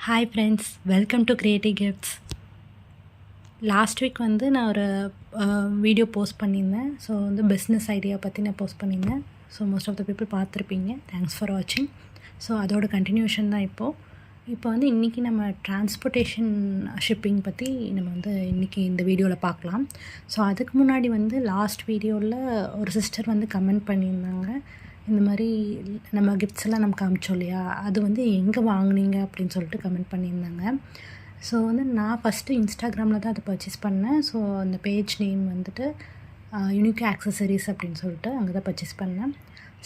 Hi friends, welcome to creative gifts. Last week வந்து நான் ஒரு வீடியோ போஸ்ட் பண்ணியிருந்தேன். ஸோ வந்து பிஸ்னஸ் ஐடியா பற்றி நான் போஸ்ட் பண்ணியிருந்தேன். So most of the people பார்த்துருப்பீங்க. தேங்க்ஸ் ஃபார் வாட்சிங். ஸோ அதோட கண்டினியூஷன் தான் இப்போ வந்து இன்றைக்கி நம்ம டிரான்ஸ்போர்ட்டேஷன் ஷிப்பிங் பற்றி நம்ம வந்து இன்றைக்கி இந்த வீடியோவில் பார்க்கலாம். ஸோ அதுக்கு முன்னாடி வந்து லாஸ்ட் வீடியோவில் ஒரு சிஸ்டர் வந்து கமெண்ட் பண்ணியிருந்தாங்க. இந்த மாதிரி நம்ம கிஃப்ட்ஸ் எல்லாம் நமக்கு காமிச்சோம் இல்லையா, அது வந்து எங்கே வாங்குனீங்க அப்படின்னு சொல்லிட்டு கமெண்ட் பண்ணியிருந்தாங்க. ஸோ வந்து நான் ஃபஸ்ட்டு இன்ஸ்டாகிராமில் தான் அதை பர்ச்சேஸ் பண்ணேன். ஸோ அந்த பேஜ் நேம் வந்துட்டு யூனிக் ஆக்சசரிஸ் அப்படின்னு சொல்லிட்டு அங்கே தான் பர்ச்சேஸ் பண்ணேன்.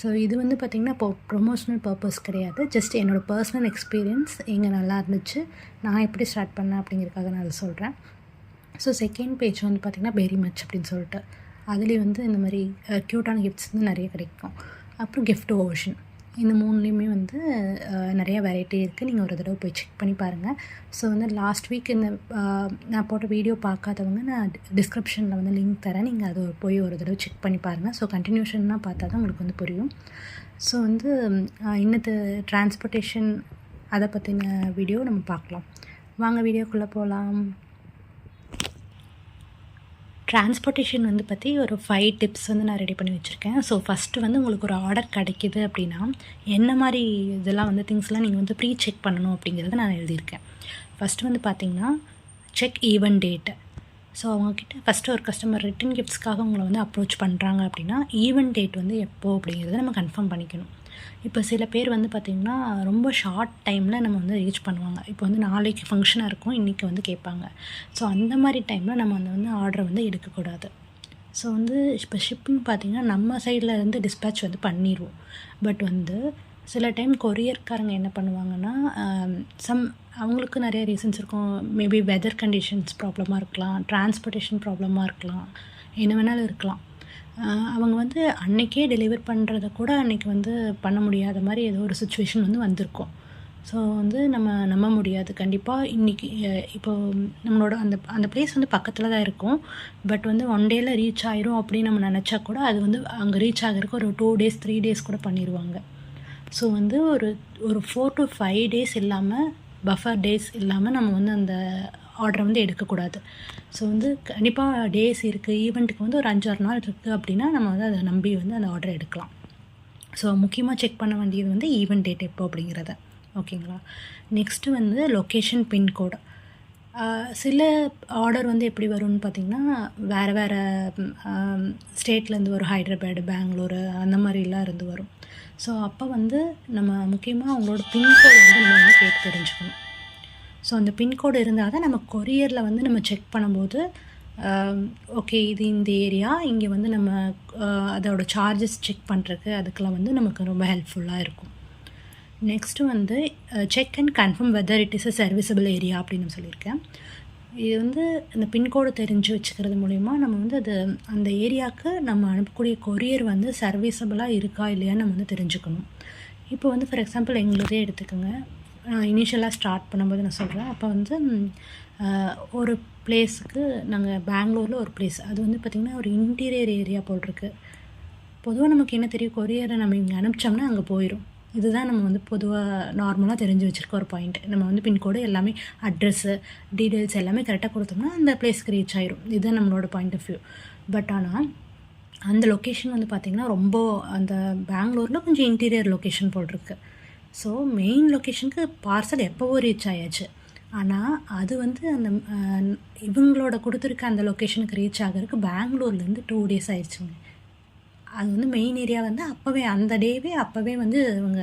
ஸோ இது வந்து பார்த்திங்கன்னா இப்போ ப்ரொமோஷனல் பர்பஸ் கிடையாது, ஜஸ்ட் என்னோடய பர்சனல் எக்ஸ்பீரியன்ஸ் எங்கே நல்லா இருந்துச்சு, நான் எப்படி ஸ்டார்ட் பண்ணேன் அப்படிங்கிறதுக்காக நான் அதை சொல்கிறேன். ஸோ செகண்ட் பேஜ் வந்து பார்த்திங்கன்னா வெரி மச் அப்படின்னு சொல்லிட்டு அதுலேயும் வந்து இந்த மாதிரி க்யூட்டான கிஃப்ட்ஸ் வந்து நிறைய கிடைக்கும். அப்புறம் கிஃப்ட் ஓஷன், இந்த மூணுலேயுமே வந்து நிறையா வெரைட்டி இருக்குது. நீங்கள் ஒரு தடவை போய் செக் பண்ணி பாருங்கள். ஸோ வந்து லாஸ்ட் வீக் இந்த நான் போட்ட வீடியோ பார்க்காதவங்க நான் டிஸ்கிரிப்ஷனில் வந்து லிங்க் தரேன், நீங்கள் அதை போய் ஒரு தடவை செக் பண்ணி பாருங்கள். ஸோ கண்டினியூஷன்லாம் பார்த்தா தான் உங்களுக்கு வந்து புரியும். ஸோ வந்து இன்னத்து டிரான்ஸ்போர்ட்டேஷன் அதை பற்றின வீடியோ நம்ம பார்க்கலாம். வாங்க வீடியோக்குள்ளே போகலாம். டிரான்ஸ்போர்ட்டேஷன் வந்து பற்றி ஒரு 5 டிப்ஸ் வந்து நான் ரெடி பண்ணி வச்சுருக்கேன். ஸோ ஃபஸ்ட்டு வந்து உங்களுக்கு ஒரு ஆர்டர் கிடைக்கிது அப்படின்னா என்ன மாதிரி இதெல்லாம் வந்து திங்ஸ்லாம் நீங்கள் வந்து ப்ரீ செக் பண்ணணும் அப்படிங்கிறத நான் எழுதியிருக்கேன். ஃபஸ்ட்டு வந்து பார்த்திங்கன்னா செக் ஈவென்ட் டேட்டு. ஸோ அவங்கக்கிட்ட ஃபஸ்ட்டு ஒரு கஸ்டமர் ரிட்டன் கிஃப்ட்ஸ்க்காக உங்களை வந்து அப்ரோச் பண்ணுறாங்க அப்படின்னா ஈவென்ட் டேட் வந்து எப்போது அப்படிங்கிறத நம்ம கன்ஃபார்ம் பண்ணிக்கணும். இப்போ சில பேர் வந்து பார்த்திங்கன்னா ரொம்ப ஷார்ட் டைமில் நம்ம வந்து ரீச் பண்ணுவாங்க. இப்போ வந்து நாளைக்கு ஃபங்க்ஷனாக இருக்கும், இன்றைக்கி வந்து கேட்பாங்க. ஸோ அந்த மாதிரி டைமில் நம்ம வந்து ஆர்டரை வந்து எடுக்கக்கூடாது. ஸோ வந்து இப்போ ஷிப்பிங் பார்த்திங்கன்னா நம்ம சைடில் இருந்து டிஸ்பேட்ச் வந்து பண்ணிடுவோம். பட் வந்து சில டைம் கொரியர்காரங்க என்ன பண்ணுவாங்கன்னா அவங்களுக்கு நிறைய ரீசன்ஸ் இருக்கும். மேபி வெதர் கண்டிஷன்ஸ் ப்ராப்ளமாக இருக்கலாம், டிரான்ஸ்போர்ட்டேஷன் ப்ராப்ளமாக இருக்கலாம், என்ன வேணாலும் இருக்கலாம். அவங்க வந்து அன்றைக்கே டெலிவர் பண்ணுறத கூட அன்றைக்கி வந்து பண்ண முடியாத மாதிரி ஏதோ ஒரு சுச்சுவேஷன் வந்து வந்திருக்கும். ஸோ வந்து நம்ம நம்ப முடியாது. கண்டிப்பாக இன்றைக்கி இப்போது நம்மளோட அந்த பிளேஸ் வந்து பக்கத்தில் தான் இருக்கும். பட் வந்து 1 டேயில் ரீச் ஆயிரும் அப்படின்னு நம்ம நினச்சா கூட அது வந்து அங்கே ரீச் ஆகிறதுக்கு ஒரு 2 டேஸ் 3 டேஸ் கூட பண்ணிடுவாங்க. ஸோ வந்து ஒரு 4 to 5 டேஸ் இல்லாமல், பஃபர் டேஸ் இல்லாமல் நம்ம வந்து அந்த ஆர்டரை வந்து எடுக்கக்கூடாது. ஸோ வந்து கண்டிப்பாக டேஸ் இருக்குது, ஈவெண்ட்டுக்கு வந்து ஒரு 5-6 நாள் இருக்குது அப்படின்னா நம்ம வந்து அதை நம்பி வந்து அந்த ஆர்டரை எடுக்கலாம். ஸோ முக்கியமாக செக் பண்ண வேண்டியது வந்து ஈவெண்ட் டேட் எப்போ அப்படிங்கிறத. ஓகேங்களா. நெக்ஸ்ட்டு வந்து லொக்கேஷன் பின்கோடு. சில ஆர்டர் வந்து எப்படி வரும்னு பார்த்திங்கன்னா வேறு ஸ்டேட்லேருந்து வரும், ஹைதராபாடு, பெங்களூரு அந்த மாதிரிலாம் இருந்து வரும். ஸோ அப்போ வந்து நம்ம முக்கியமாக அவங்களோட பின்கோடு வந்து நம்ம வந்து கேட்டு தெரிஞ்சுக்கணும். ஸோ அந்த பின்கோடு இருந்தால் தான் நம்ம கொரியரில் வந்து நம்ம செக் பண்ணும்போது ஓகே இது இந்த ஏரியா, இங்கே வந்து நம்ம அதோட சார்ஜஸ் செக் பண்ணுறதுக்கு அதுக்கெலாம் வந்து நமக்கு ரொம்ப ஹெல்ப்ஃபுல்லாக இருக்கும். நெக்ஸ்ட்டு வந்து check and confirm whether it is a serviceable area அப்படின்னு சொல்லியிருக்கேன். இது வந்து இந்த பின்கோடு தெரிஞ்சு வச்சுக்கிறது மூலிமா நம்ம வந்து அந்த ஏரியாவுக்கு நம்ம அனுப்பக்கூடிய கொரியர் வந்து சர்வீசபிளாக இருக்கா இல்லையான்னு நம்ம வந்து தெரிஞ்சுக்கணும். இப்போ வந்து ஃபார் எக்ஸாம்பிள் எங்களுதே எடுத்துக்கோங்க. இனிஷியலாக ஸ்டார்ட் பண்ணும்போது நான் சொல்கிறேன். அப்போ வந்து ஒரு பிளேஸுக்கு நாங்கள் பெங்களூரில் ஒரு பிளேஸ், அது வந்து பார்த்திங்கன்னா ஒரு இன்டீரியர் ஏரியா போட்டிருக்கு. பொதுவாக நமக்கு என்ன தெரியும், கொரியரை நம்ம இங்கே அனுப்பிச்சோம்னா அங்கே போயிடும். இதுதான் நம்ம வந்து பொதுவாக நார்மலாக தெரிஞ்சு வச்சுருக்க ஒரு பாயிண்ட். நம்ம வந்து பின்கோடு எல்லாமே, அட்ரெஸ்ஸு, டீட்டெயில்ஸ் எல்லாமே கரெக்டாக கொடுத்தோம்னா அந்த பிளேஸ்க்கு ரீச் ஆயிரும். இதுதான் நம்மளோட பாயிண்ட் ஆஃப் வியூ. பட் ஆனால் அந்த லொக்கேஷன் வந்து பார்த்திங்கன்னா ரொம்ப அந்த பெங்களூரில் கொஞ்சம் இன்டீரியர் லொக்கேஷன் போட்டிருக்கு. ஸோ மெயின் லொக்கேஷனுக்கு பார்சல் எப்போவோ ரீச் ஆயாச்சு. ஆனால் அது வந்து அந்த இவங்களோட கொடுத்துருக்க அந்த லொக்கேஷனுக்கு ரீச் ஆகிறதுக்கு பெங்களூர்லேருந்து 2 டேஸ் ஆயிடுச்சுங்க. அது வந்து மெயின் ஏரியா வந்து அப்போவே அந்த டேவே அப்போவே வந்து இவங்க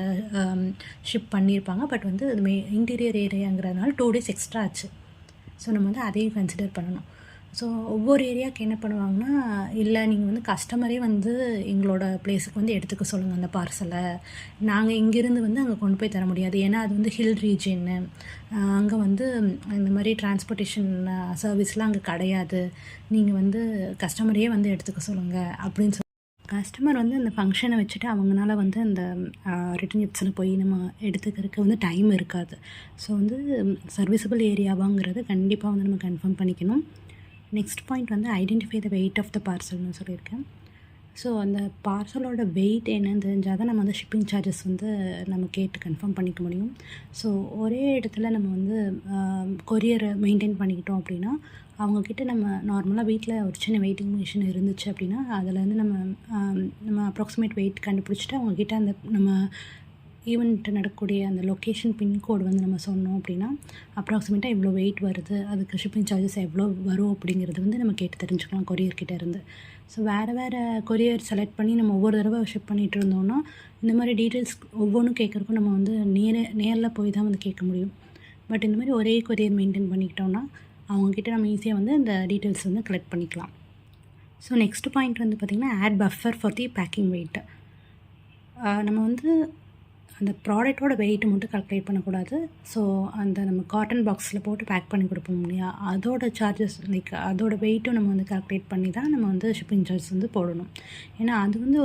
ஷிப் பண்ணியிருப்பாங்க. பட் வந்து அது இன்டீரியர் ஏரியாங்கிறதுனால 2 டேஸ் எக்ஸ்ட்ரா ஆச்சு. ஸோ நம்ம வந்து அதையும் கன்சிடர் பண்ணணும். ஸோ ஒவ்வொரு ஏரியாவுக்கு என்ன பண்ணுவாங்கன்னா, இல்லை நீங்கள் வந்து கஸ்டமரே வந்து எங்களோட பிளேஸுக்கு வந்து எடுத்துக்க சொல்லுங்கள் அந்த பார்சலை, நாங்கள் இங்கேருந்து வந்து அங்கே கொண்டு போய் தர முடியாது, ஏன்னா அது வந்து ஹில் ரீஜியன்னு, அங்கே வந்து இந்த மாதிரி டிரான்ஸ்போர்ட்டேஷன் சர்வீஸ்லாம் அங்கே கிடையாது, நீங்கள் வந்து கஸ்டமரையே வந்து எடுத்துக்க சொல்லுங்கள் அப்படின்னு கஸ்டமர் வந்து அந்த ஃபங்க்ஷனை வச்சுட்டு அவங்களால வந்து அந்த ரிட்டன் கிஃப்ட்ஸில் போய் நம்ம எடுத்துக்கிறதுக்கு வந்து டைம் இருக்காது. ஸோ வந்து சர்வீசபிள் ஏரியாவாங்கிறது கண்டிப்பாக வந்து நம்ம கன்ஃபார்ம் பண்ணிக்கணும். நெக்ஸ்ட் பாயிண்ட் வந்து identify the weight of the பார்சல்னு சொல்லியிருக்கேன். ஸோ அந்த பார்சலோட வெயிட் என்னன்னு தெரிஞ்சால் தான் நம்ம வந்து ஷிப்பிங் சார்ஜஸ் வந்து நம்ம கேட்டு கன்ஃபார்ம் பண்ணிக்க முடியும். ஸோ ஒரே இடத்துல நம்ம வந்து கொரியரை மெயின்டைன் பண்ணிக்கிட்டோம் அப்படின்னா, அவங்கக்கிட்ட நம்ம நார்மலாக வீட்டில் ஒரு சின்ன வெயிட்டிங் மிஷின் இருந்துச்சு அப்படின்னா, அதில் வந்து நம்ம அப்ராக்சிமேட் வெயிட் கண்டுபிடிச்சிட்டு அவங்கக்கிட்ட அந்த நம்ம ஈவெண்ட் நடக்கக்கூடிய அந்த லொக்கேஷன் பின்கோடு வந்து நம்ம சொன்னோம் அப்படின்னா, அப்ராக்சிமேட்டாக எவ்வளோ வெயிட் வருது, அதுக்கு ஷிப்பிங் சார்ஜஸ் எவ்வளோ வரும் அப்படிங்கிறது வந்து நம்ம கேட்டு தெரிஞ்சுக்கலாம் கொரியர்கிட்ட இருந்து. ஸோ வேறு கொரியர் செலக்ட் பண்ணி நம்ம ஒவ்வொரு தடவை ஷிப் பண்ணிகிட்டு இருந்தோம்னா, இந்த மாதிரி டீட்டெயில்ஸ் ஒவ்வொன்றும் கேட்குறக்கும் நம்ம வந்து நேரில் போய் தான் வந்து கேட்க முடியும். பட் இந்த மாதிரி ஒரே கொரியர் மெயின்டைன் பண்ணிக்கிட்டோம்னா, அவங்கக்கிட்ட நம்ம ஈஸியாக வந்து அந்த டீட்டெயில்ஸ் வந்து கலெக்ட் பண்ணிக்கலாம். ஸோ நெக்ஸ்ட் பாயிண்ட் வந்து பார்த்திங்கன்னா, add buffer for the packing weight. நம்ம வந்து அந்த ப்ராடக்ட்டோட வெயிட்டு மட்டும் கால்குலேட் பண்ணக்கூடாது. ஸோ அந்த நம்ம காட்டன் பாக்ஸில் போட்டு பேக் பண்ணி கொடுப்போம் இல்லையா, அதோட சார்ஜஸ் லைக் அதோட வெயிட்டும் நம்ம வந்து கால்குலேட் பண்ணி தான் நம்ம வந்து ஷிப்பிங் சார்ஜஸ் வந்து போடணும். ஏன்னா அது வந்து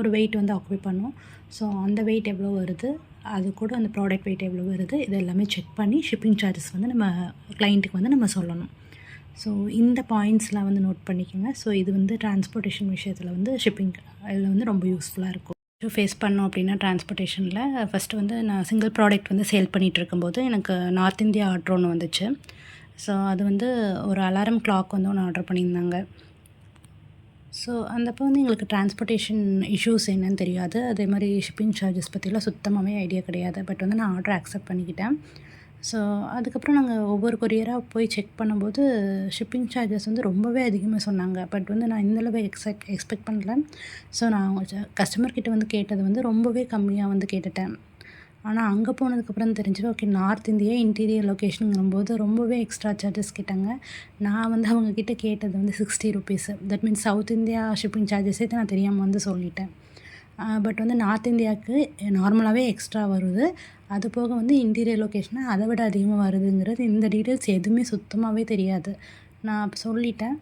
ஒரு வெயிட் வந்து ஆக்குபை பண்ணும். ஸோ அந்த வெயிட் எவ்வளோ வருது, அது கூட அந்த ப்ராடக்ட் வெயிட் எவ்வளோ வருது, இது எல்லாமே செக் பண்ணி ஷிப்பிங் சார்ஜஸ் வந்து நம்ம கிளைண்ட்டுக்கு வந்து நம்ம சொல்லணும். ஸோ இந்த பாயிண்ட்ஸ்லாம் வந்து நோட் பண்ணிக்கோங்க. ஸோ இது வந்து டிரான்ஸ்போர்ட்டேஷன் விஷயத்தில் வந்து ஷிப்பிங் அதில் வந்து ரொம்ப யூஸ்ஃபுல்லாக இருக்கும். ஃபேஸ் பண்ணோம் அப்படின்னா டிரான்ஸ்போர்ட்டேஷனில் ஃபஸ்ட்டு வந்து நான் சிங்கிள் ப்ராடக்ட் வந்து சேல் பண்ணிகிட்டு இருக்கும்போது எனக்கு நார்த் இந்தியா ஆர்டர் ஒன்று வந்துச்சு. ஸோ அது வந்து ஒரு அலாரம் கிளாக் வந்து ஒன்று ஆர்டர் பண்ணியிருந்தாங்க. ஸோ அந்தப்போ வந்து எங்களுக்கு டிரான்ஸ்போர்ட்டேஷன் இஷ்யூஸ் என்னன்னு தெரியாது. அதே மாதிரி ஷிப்பிங் சார்ஜஸ் பற்றிலாம் சுத்தமாகவே ஐடியா கிடையாது. பட் வந்து நான் ஆர்டர் அக்செப்ட் பண்ணிக்கிட்டேன். ஸோ அதுக்கப்புறம் நாங்கள் ஒவ்வொரு கொரியராக போய் செக் பண்ணும்போது ஷிப்பிங் சார்ஜஸ் வந்து ரொம்பவே அதிகமாக சொன்னாங்க. பட் வந்து நான் இந்தளவு எக்ஸ்பெக்ட் பண்ணல. ஸோ நான் கஸ்டமர்கிட்ட வந்து கேட்டது வந்து ரொம்பவே கம்மியாக வந்து கேட்டுட்டேன். ஆனால் அங்கே போனதுக்கப்புறம் தெரிஞ்சது, ஓகே நார்த் இந்தியா இன்டீரியர் லொக்கேஷனுங்கும்போது ரொம்பவே எக்ஸ்ட்ரா சார்ஜஸ் கேட்டாங்க. நான் வந்து அவங்கக்கிட்ட கேட்டது வந்து ₹60. That means south India shipping சார்ஜஸே நான் தெரியாமல் வந்து சொல்லிட்டேன். பட் வந்து நார்த் இந்தியாவுக்கு நார்மலாகவே எக்ஸ்ட்ரா வருது. அது போக வந்து இன்டீரியர் லொக்கேஷனா அதை விட அதிகமாக வருதுங்கிறது இந்த டீட்டெயில்ஸ் எதுவுமே சுத்தமாகவே தெரியாது. நான் அப்போ சொல்லிட்டேன்.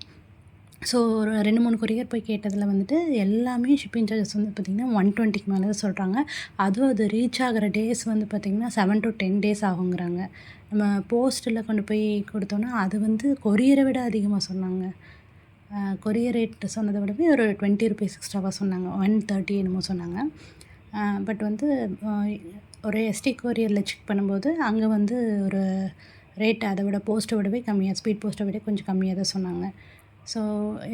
ஸோ ஒரு 2-3 கொரியர் போய் கேட்டதில் வந்துட்டு எல்லாமே ஷிப்பிங் சார்ஜஸ் வந்து பார்த்திங்கன்னா 120க்கு மேலே தான் சொல்கிறாங்க. அதுவும் அது ரீச் ஆகிற டேஸ் வந்து பார்த்திங்கன்னா 7 to 10 டேஸ் ஆகுங்கிறாங்க. நம்ம போஸ்ட்டில் கொண்டு போய் கொடுத்தோன்னா அது வந்து கொரியரை விட அதிகமாக சொன்னாங்க. கொரியர் ரேட் சொன்னதை விடவே ஒரு ₹20 எக்ஸ்ட்ராவாக சொன்னாங்க. 130 என்னமோ சொன்னாங்க. பட் வந்து ஒரு எஸ்டி கொரியரில் செக் பண்ணும்போது அங்கே வந்து ஒரு ரேட் அதை விட போஸ்ட்டை விடவே கம்மியாக, ஸ்பீட் போஸ்ட்டை விட கொஞ்சம் கம்மியாக தான் சொன்னாங்க. ஸோ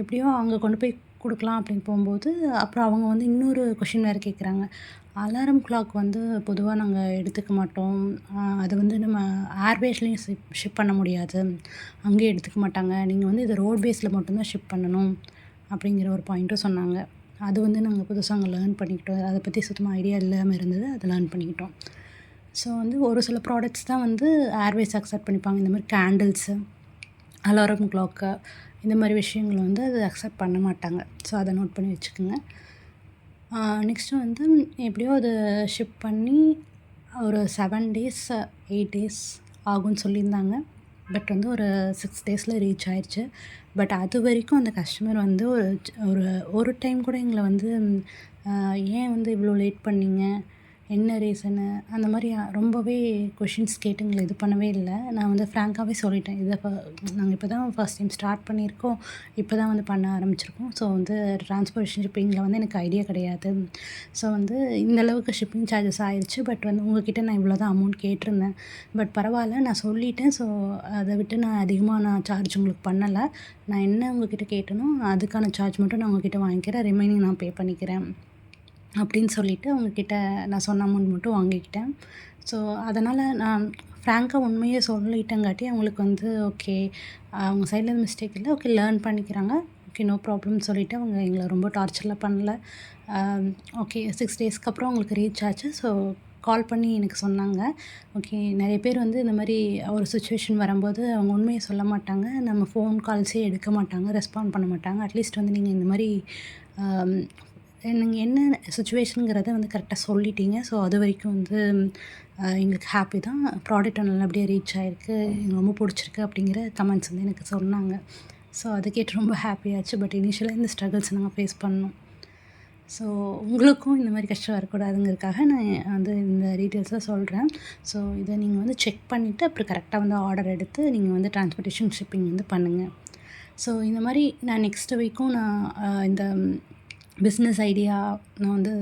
எப்படியோ அங்கே கொண்டு போய் கொடுக்கலாம் அப்படின்னு போகும்போது அப்புறம் அவங்க வந்து இன்னொரு கொஷின் வேறு கேட்குறாங்க. அலாரம் கிளாக் வந்து பொதுவாக நாங்கள் எடுத்துக்க மாட்டோம். அது வந்து நம்ம ஏர்வேஸ்லேயும் ஷிப் பண்ண முடியாது, அங்கேயே எடுத்துக்க மாட்டாங்க. நீங்கள் வந்து இது ரோட் பேஸில் மட்டும்தான் ஷிப் பண்ணணும் அப்படிங்கிற ஒரு பாயிண்ட்டும் சொன்னாங்க. அது வந்து நாங்கள் புதுசாக அங்கே லேர்ன் பண்ணிக்கிட்டோம். அதை பற்றி சுத்தமாக ஐடியா இல்லாமல் இருந்தது, அதை லேர்ன் பண்ணிக்கிட்டோம். ஸோ வந்து ஒரு சில ப்ராடக்ட்ஸ் தான் வந்து ஏர்வேஸ் அக்செப்ட் பண்ணிப்பாங்க. இந்த மாதிரி கேண்டில்ஸு, அலாரம் கிளாக்கு, இந்த மாதிரி விஷயங்கள் வந்து அது அக்செப்ட் பண்ண மாட்டாங்க. ஸோ அதை நோட் பண்ணி வச்சுக்கோங்க. நெக்ஸ்ட்டு வந்து எப்படியோ அதை ஷிப் பண்ணி ஒரு 7 டேஸ் 8 டேஸ் ஆகும்னு சொல்லியிருந்தாங்க. பட் வந்து ஒரு 6 டேஸில் ரீச் ஆயிடுச்சு. பட் அது வரைக்கும் அந்த கஸ்டமர் வந்து ஒரு டைம் கூட எங்களை வந்து ஏன் வந்து இவ்வளோ லேட் பண்ணீங்க, என்ன ரீசனு, அந்த மாதிரி ரொம்பவே கொஷின்ஸ் கேட்டு எங்களை இது பண்ணவே இல்லை. நான் வந்து ஃப்ராங்காகவே சொல்லிட்டேன், இதை நாங்கள் இப்போ தான் ஃபர்ஸ்ட் டைம் ஸ்டார்ட் பண்ணியிருக்கோம், இப்போ தான் வந்து பண்ண ஆரம்பிச்சிருக்கோம். ஸோ வந்து டிரான்ஸ்போர்ட்டேஷன் ஷிப்பிங்கில் வந்து எனக்கு ஐடியா கிடையாது. ஸோ வந்து இந்தளவுக்கு ஷிப்பிங் சார்ஜஸ் ஆயிடுச்சு. பட் வந்து உங்கள்கிட்ட நான் இவ்வளோ தான் அமௌண்ட் கேட்டிருந்தேன். பட் பரவாயில்ல, நான் சொல்லிட்டேன். ஸோ அதை விட்டு நான் அதிகமாக நான் சார்ஜ் உங்களுக்கு பண்ணலை. நான் என்ன உங்கள்கிட்ட கேட்டனோ அதுக்கான சார்ஜ் மட்டும் நான் உங்கள்கிட்ட வாங்கிக்கிறேன், ரிமைனிங் நான் பே பண்ணிக்கிறேன் அப்படின்னு சொல்லிவிட்டு அவங்கக்கிட்ட நான் சொன்ன அமௌண்ட் மட்டும் வாங்கிக்கிட்டேன். ஸோ அதனால் நான் ஃப்ராங்காக உண்மையே சொல்லிட்டங்காட்டி அவங்களுக்கு வந்து ஓகே, அவங்க சைடில் மிஸ்டேக் இல்லை, ஓகே லேர்ன் பண்ணிக்கிறாங்க, ஓகே நோ ப்ராப்ளம்னு சொல்லிவிட்டு அவங்க எங்களை ரொம்ப டார்ச்சர்லாம் பண்ணல. ஓகே 6 டேஸ்க்கு அப்புறம் அவங்களுக்கு ரீச் ஆச்சு. ஸோ கால் பண்ணி எனக்கு சொன்னாங்க, ஓகே நிறைய பேர் வந்து இந்த மாதிரி ஒரு சுச்சுவேஷன் வரும்போது அவங்க உண்மையை சொல்ல மாட்டாங்க, நம்ம ஃபோன் கால்ஸே எடுக்க மாட்டாங்க, ரெஸ்பாண்ட் பண்ண மாட்டாங்க. அட்லீஸ்ட் வந்து நீங்கள் இந்த மாதிரி நீங்கள் என்ன சுச்சுவேஷனுங்கிறத வந்து கரெக்டாக சொல்லிட்டீங்க. ஸோ அது வரைக்கும் வந்து எங்களுக்கு ஹாப்பி தான். ப்ராடக்ட் நல்லபடியாக ரீச் ஆகிருக்கு, எனக்கு ரொம்ப பிடிச்சிருக்கு அப்படிங்கிற கமெண்ட்ஸ் வந்து எனக்கு சொன்னாங்க. ஸோ அது கேட்டு ரொம்ப ஹாப்பியாச்சு. பட் இனிஷியலாக இந்த ஸ்ட்ரகிள்ஸ் நாங்கள் ஃபேஸ் பண்ணோம். ஸோ உங்களுக்கும் இந்த மாதிரி கஷ்டம் வரக்கூடாதுங்கிறதுக்காக நான் வந்து இந்த டீட்டெயில்ஸாக சொல்கிறேன். ஸோ இதை நீங்கள் வந்து செக் பண்ணிவிட்டு அப்புறம் கரெக்டாக வந்து ஆர்டர் எடுத்து நீங்கள் வந்து டிரான்ஸ்போர்ட்டேஷன் ஷிப்பிங் வந்து பண்ணுங்கள். ஸோ இந்த மாதிரி நான் நெக்ஸ்ட் வீக்கும் நான் இந்த பிஸ்னஸ் ஐடியா நான் வந்து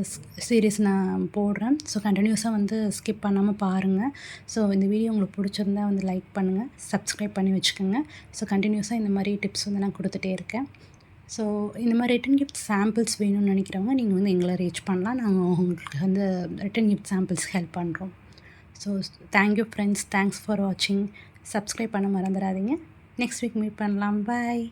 சீரீஸ் நான் போடுறேன். ஸோ கண்டினியூஸாக வந்து ஸ்கிப் பண்ணாமல் பாருங்கள். ஸோ இந்த வீடியோ உங்களுக்கு பிடிச்சிருந்தா வந்து லைக் பண்ணுங்கள், சப்ஸ்கிரைப் பண்ணி வச்சுக்கோங்க. ஸோ கண்டினியூஸாக இந்த மாதிரி டிப்ஸ் வந்து நான் கொடுத்துட்டே இருக்கேன். ஸோ இந்த மாதிரி ரிட்டன் கிஃப்ட் சாம்பிள்ஸ் வேணும்னு நினைக்கிறவங்க நீங்கள் வந்து எங்களை ரீச் பண்ணலாம். நாங்கள் உங்களுக்கு வந்து ரிட்டன் கிஃப்ட் சாம்பிள்ஸ் ஹெல்ப் பண்ணுறோம். So thank you friends, thanks for வாட்சிங். சப்ஸ்கிரைப் பண்ண மறந்துடாதீங்க. நெக்ஸ்ட் வீக் மீட் பண்ணலாம். பாய்.